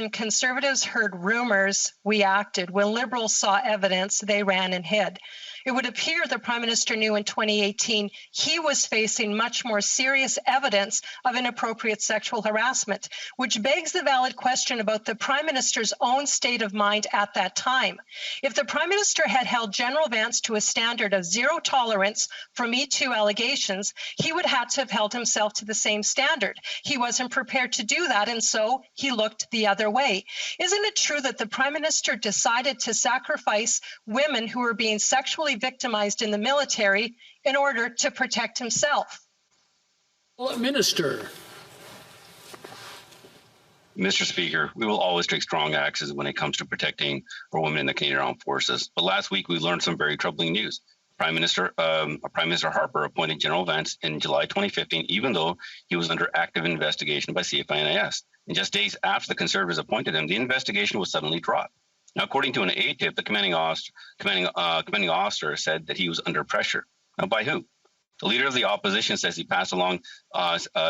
when Conservatives heard rumors, we acted. When Liberals saw evidence, they ran and hid. It would appear the Prime Minister knew in 2018 he was facing much more serious evidence of inappropriate sexual harassment, which begs the valid question about the Prime Minister's own state of mind at that time. If the Prime Minister had held General Vance to a standard of zero tolerance for Me Too allegations, he would have to have held himself to the same standard. He wasn't prepared to do that, and so he looked the other way. Isn't it true that the Prime Minister decided to sacrifice women who were being sexually victimized in the military in order to protect himself? Minister. Mr. Speaker, we will always take strong actions when it comes to protecting our women in the Canadian Armed Forces. But last week, we learned some very troubling news. Prime Minister Harper appointed General Vance in July 2015, even though he was under active investigation by CFINIS. And just days after the Conservatives appointed him, the investigation was suddenly dropped. Now, according to an ATIP, the commanding officer said that he was under pressure. Now, by who? The leader of the opposition says he passed along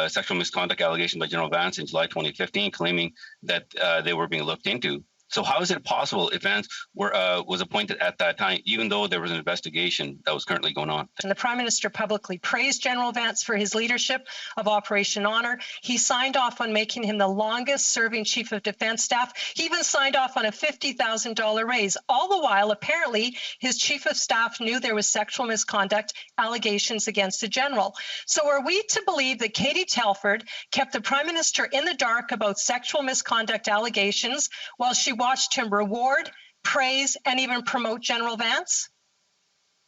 sexual misconduct allegations by General Vance in July 2015, claiming that they were being looked into. So how is it possible if Vance was appointed at that time, even though there was an investigation that was currently going on? And the Prime Minister publicly praised General Vance for his leadership of Operation Honour. He signed off on making him the longest-serving Chief of Defence Staff. He even signed off on a $50,000 raise. All the while, apparently, his Chief of Staff knew there was sexual misconduct allegations against the General. So are we to believe that Katie Telford kept the Prime Minister in the dark about sexual misconduct allegations while she watched him reward, praise, and even promote General Vance?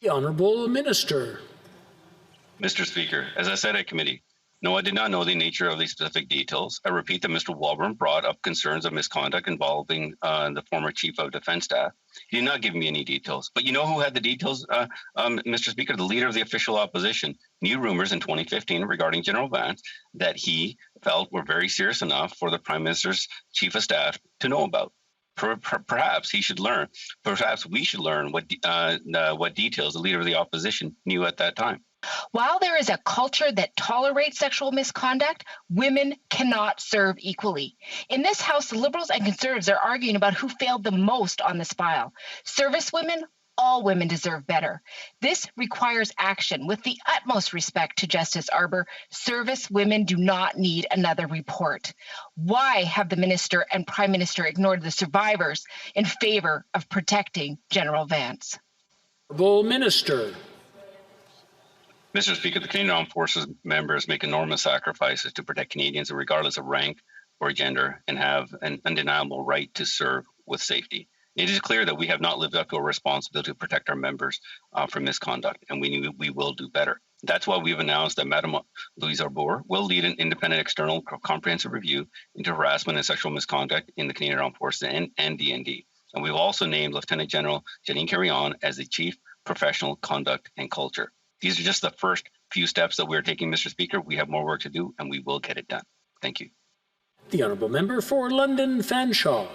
The Honourable Minister. Mr. Speaker, as I said at committee, no, I did not know the nature of these specific details. I repeat that Mr. Walburn brought up concerns of misconduct involving the former Chief of Defence Staff. He did not give me any details. But you know who had the details, Mr. Speaker? The leader of the official opposition knew rumors in 2015 regarding General Vance that he felt were very serious enough for the Prime Minister's Chief of Staff to know about. Perhaps he should learn. Perhaps we should learn what details the leader of the opposition knew at that time. While there is a culture that tolerates sexual misconduct, women cannot serve equally. In this House, the Liberals and Conservatives are arguing about who failed the most on this file. Service women, all women deserve better. This requires action. With the utmost respect to Justice Harper, service women do not need another report. Why have the Minister and Prime Minister ignored the survivors in favor of protecting General Vance? Honourable Minister. Mr. Speaker, the Canadian Armed Forces members make enormous sacrifices to protect Canadians regardless of rank or gender and have an undeniable right to serve with safety. It is clear that we have not lived up to our responsibility to protect our members from misconduct, and we will do better. That's why we've announced that Madam Louise Arbour will lead an independent external comprehensive review into harassment and sexual misconduct in the Canadian Armed Forces and DND. And we've also named Lieutenant General Janine Carry-On as the Chief Professional Conduct and Culture. These are just the first few steps that we're taking, Mr. Speaker. We have more work to do, and we will get it done. Thank you. The Honourable Member for London Fanshawe.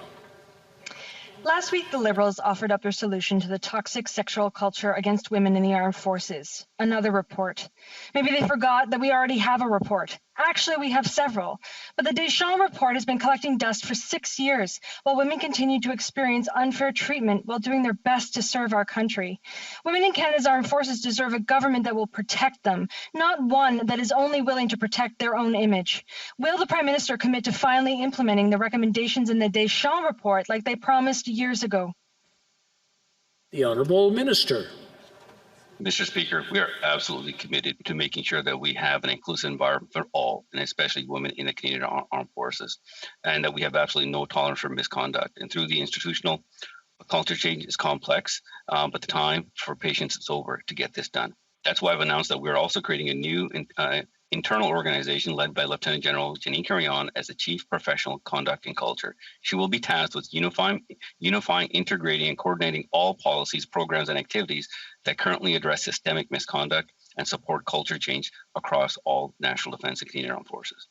Last week, the Liberals offered up their solution to the toxic sexual culture against women in the armed forces. Another report. Maybe they forgot that we already have a report. Actually, we have several. But the Deschamps report has been collecting dust for 6 years, while women continue to experience unfair treatment while doing their best to serve our country. Women in Canada's armed forces deserve a government that will protect them, not one that is only willing to protect their own image. Will the Prime Minister commit to finally implementing the recommendations in the Deschamps report like they promised years ago? The Honourable Minister. Mr. Speaker, we are absolutely committed to making sure that we have an inclusive environment for all, and especially women in the Canadian Armed Forces, and that we have absolutely no tolerance for misconduct. And through the institutional culture change is complex, but the time for patience is over to get this done. That's why I've announced that we're also creating a new internal organization led by Lieutenant General Janine Carry-On as the Chief Professional Conduct and Culture. She will be tasked with unifying, integrating, and coordinating all policies, programs, and activities that currently address systemic misconduct and support culture change across all national defence and Canadian Armed Forces.